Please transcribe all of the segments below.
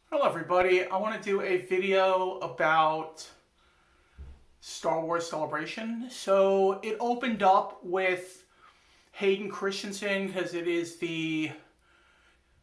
Hello everybody, I want to do a video about Star Wars Celebration. So it opened up with Hayden Christensen because it is the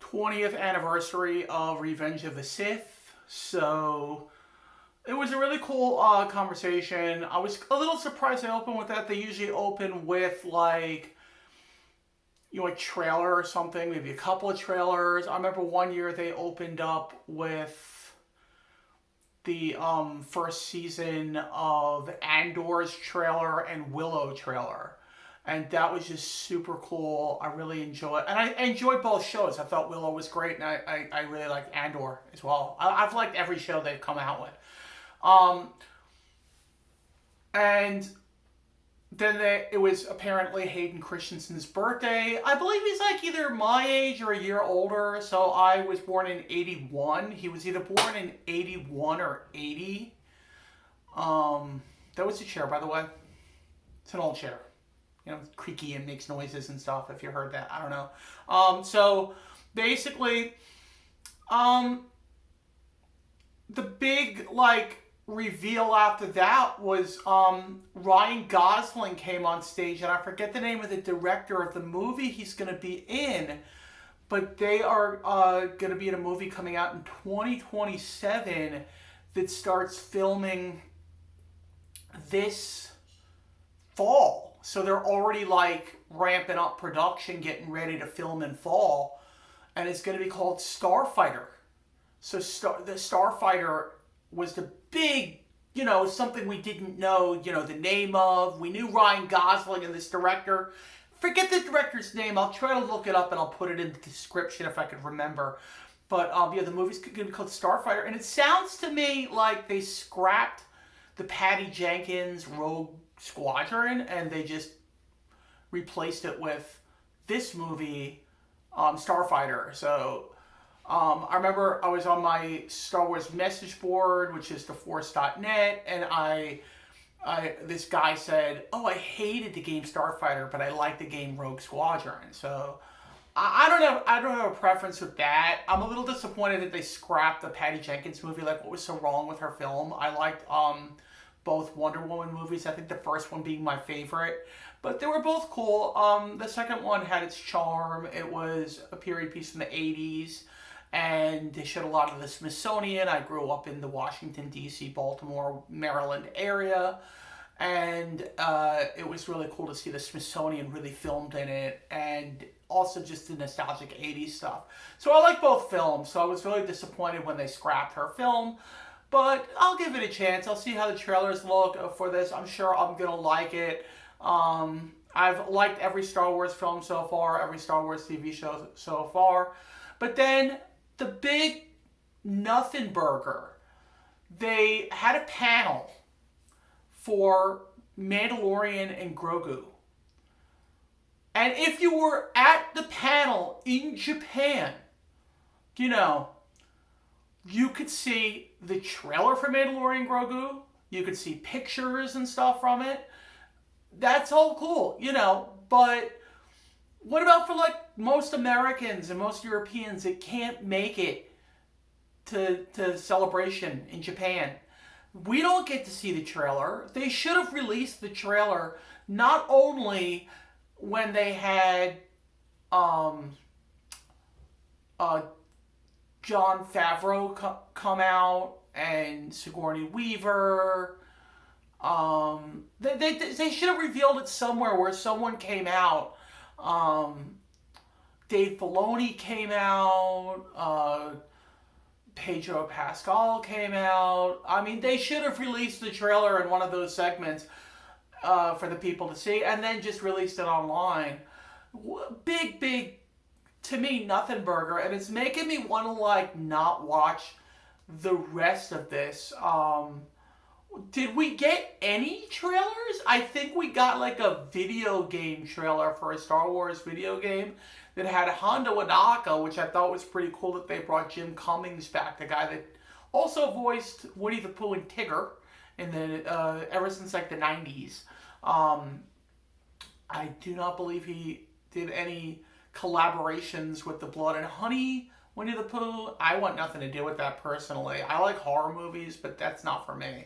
20th anniversary of Revenge of the Sith. So it was a really cool conversation. I was a little surprised they opened with that. They usually open with a trailer or something, maybe a couple of trailers. I remember one year they opened up with the first season of Andor's trailer and Willow trailer. And that was just super cool. I really enjoyed, and I enjoyed both shows. I thought Willow was great, and I really liked Andor as well. I've liked every show they've come out with. And then it was apparently Hayden Christensen's birthday. I believe he's like either my age or a year older. So I was born in 81. He was either born in 81 or 80. That was the chair, by the way. It's an old chair. You know, it's creaky and makes noises and stuff, if you heard that. I don't know. So basically, the big, reveal after that was Ryan Gosling came on stage, and I forget the name of the director of the movie he's going to be in, but they are going to be in a movie coming out in 2027 that starts filming this fall. So they're already ramping up production, getting ready to film in fall, and it's going to be called Starfighter. So the Starfighter was the big, something we didn't know, the name of. We knew Ryan Gosling and this director. Forget the director's name. I'll try to look it up and I'll put it in the description if I could remember. But the movie's going to be called Starfighter. And it sounds to me like they scrapped the Patty Jenkins Rogue Squadron and they just replaced it with this movie, Starfighter. So I remember I was on my Star Wars message board, which is theforce.net, and this guy said, "Oh, I hated the game Starfighter, but I liked the game Rogue Squadron." So I don't have a preference with that. I'm a little disappointed that they scrapped the Patty Jenkins movie. Like, what was so wrong with her film? I liked both Wonder Woman movies. I think the first one being my favorite, but they were both cool. The second one had its charm. It was a period piece from the 80s. And they showed a lot of the Smithsonian. I grew up in the Washington, D.C., Baltimore, Maryland area. And it was really cool to see the Smithsonian really filmed in it. And also just the nostalgic 80s stuff. So I like both films. So I was really disappointed when they scrapped her film. But I'll give it a chance. I'll see how the trailers look for this. I'm sure I'm going to like it. I've liked every Star Wars film so far. Every Star Wars TV show so far. But then the big nothing burger, they had a panel for Mandalorian and Grogu. And if you were at the panel in Japan, you could see the trailer for Mandalorian and Grogu. You could see pictures and stuff from it. That's all cool, but what about for most Americans and most Europeans that can't make it to Celebration in Japan? We don't get to see the trailer. They should have released the trailer not only when they had Jon Favreau come out and Sigourney Weaver. They should have revealed it somewhere where someone came out. Dave Filoni came out, Pedro Pascal came out. I mean, they should have released the trailer in one of those segments for the people to see, and then just released it online. Big, to me, nothing burger, and it's making me want to not watch the rest of this. Did we get any trailers? I think we got a video game trailer for a Star Wars video game that had Hondo Ohnaka, which I thought was pretty cool that they brought Jim Cummings back, the guy that also voiced Woody the Pooh and Tigger in ever since the 90s. I do not believe he did any collaborations with the Blood and Honey Winnie the Pooh, I want nothing to do with that personally. I like horror movies, but that's not for me.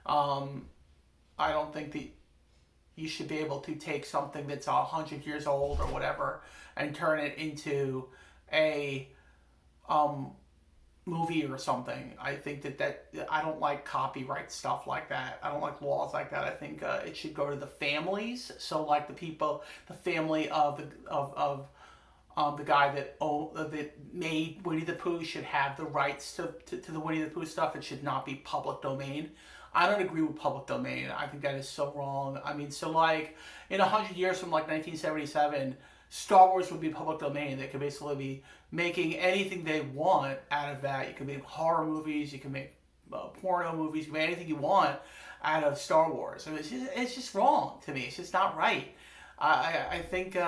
I don't think that you should be able to take something that's 100 years old or whatever and turn it into a movie or something. I think that I don't like copyright stuff like that. I don't like laws like that. I think it should go to the families. So like the family of the guy that made Winnie the Pooh should have the rights to the Winnie the Pooh stuff. It should not be public domain. I don't agree with public domain. I think that is so wrong. I mean, so like in 100 years from like 1977, Star Wars would be public domain. They could basically be making anything they want out of that. You can make horror movies. You can make porno movies. You can make anything you want out of Star Wars. I mean, it's just wrong to me. It's just not right. I think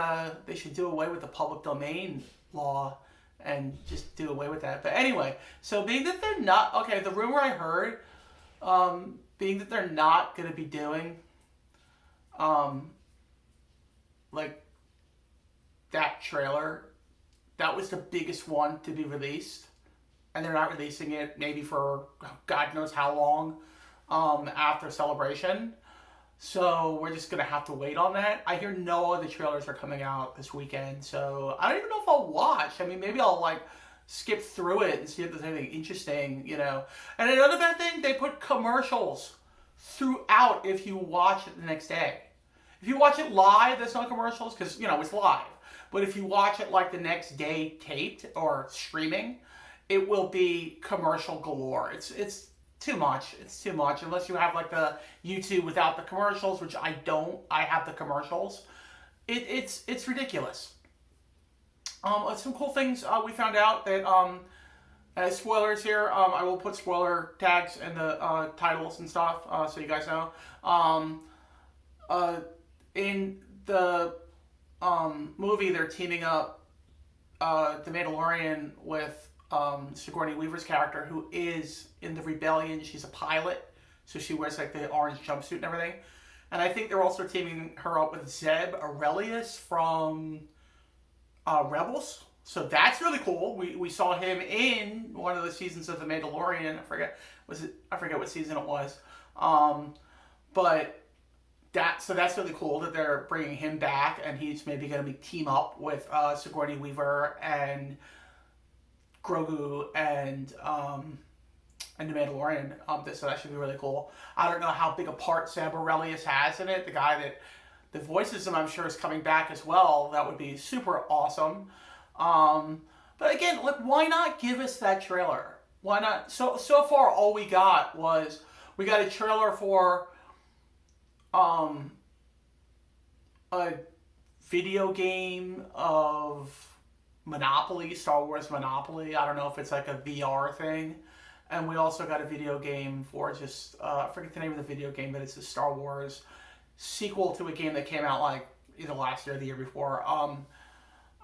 they should do away with the public domain law and just do away with that. But anyway, so being that they're not, okay, the rumor I heard, being that they're not going to be doing, like, that trailer, that was the biggest one to be released. And they're not releasing it maybe for God knows how long after Celebration. So we're just going to have to wait on that. I hear no other trailers are coming out this weekend. So I don't even know if I'll watch. I mean, maybe I'll like skip through it and see if there's anything interesting, you know. And another bad thing, they put commercials throughout if you watch it the next day. If you watch it live, there's no commercials because, you know, it's live. But if you watch it like the next day taped or streaming, it will be commercial galore. It's too much. It's too much. Unless you have like the YouTube without the commercials, which I don't. I have the commercials. It's ridiculous. Some cool things we found out that spoilers here. I will put spoiler tags in the titles and stuff so you guys know. In the movie, they're teaming up the Mandalorian with Sigourney Weaver's character, who is in the Rebellion. She's a pilot, so she wears like the orange jumpsuit and everything. And I think they're also teaming her up with Zeb Aurelius from Rebels. So that's really cool. We saw him in one of the seasons of The Mandalorian. I forget what season it was. But that's really cool that they're bringing him back, and he's maybe going to team up with Sigourney Weaver and Grogu and the Mandalorian. So that should be really cool. I don't know how big a part Zeb Aurelius has in it. The guy that voices him, I'm sure, is coming back as well. That would be super awesome. But again, like, why not give us that trailer? Why not? So far, all we got was we got a trailer for a video game of Monopoly, Star Wars Monopoly. I don't know if it's like a VR thing. And we also got a video game for just, I forget the name of the video game, but it's a Star Wars sequel to a game that came out like either last year or the year before.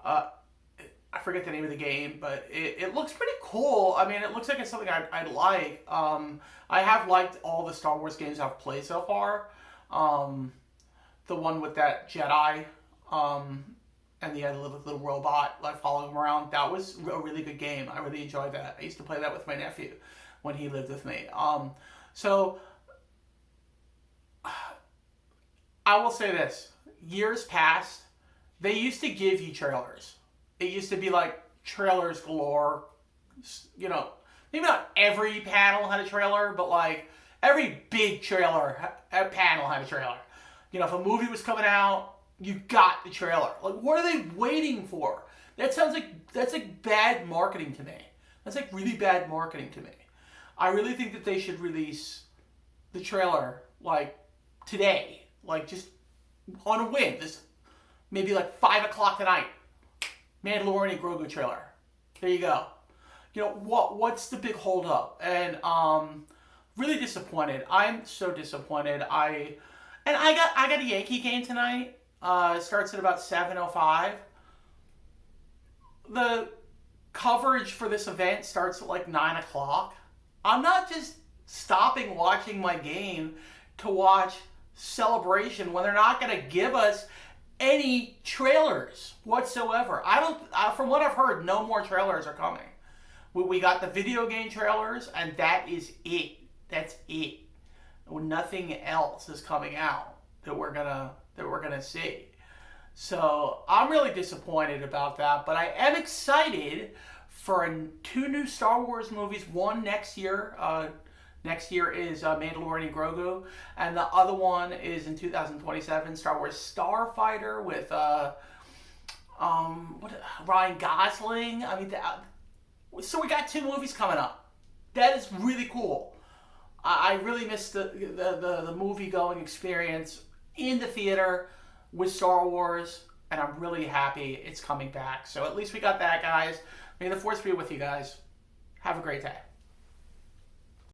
I forget the name of the game, but it looks pretty cool. I mean, it looks like it's something I'd like. I have liked all the Star Wars games I've played so far. The one with that Jedi, and the other little robot like following him around. That was a really good game. I really enjoyed that. I used to play that with my nephew when he lived with me. So I will say this. Years past, they used to give you trailers. It used to be like trailers galore. You know, maybe not every panel had a trailer, but like every big panel had a trailer. You know, if a movie was coming out, you got the trailer. Like, what are they waiting for? That's like bad marketing to me. That's like really bad marketing to me. I really think that they should release the trailer like today, like just on a whim. This maybe like 5 o'clock tonight. Mandalorian and Grogu trailer. There you go. You know what's the big holdup? And really disappointed. I'm so disappointed. I got a Yankee game tonight. It starts at about 7:05. The coverage for this event starts at like 9 o'clock. I'm not just stopping watching my game to watch Celebration when they're not going to give us any trailers whatsoever. From what I've heard, no more trailers are coming. We got the video game trailers, and that is it. That's it. Nothing else is coming out that we're gonna see. So I'm really disappointed about that, but I am excited for two new Star Wars movies. One next year. Next year is Mandalorian Grogu, and the other one is in 2027, Star Wars Starfighter with Ryan Gosling. I mean, so we got two movies coming up. That is really cool. I really missed the movie going experience in the theater with Star Wars, and I'm really happy it's coming back. So at least we got that, guys. May the Force be with you guys. Have a great day.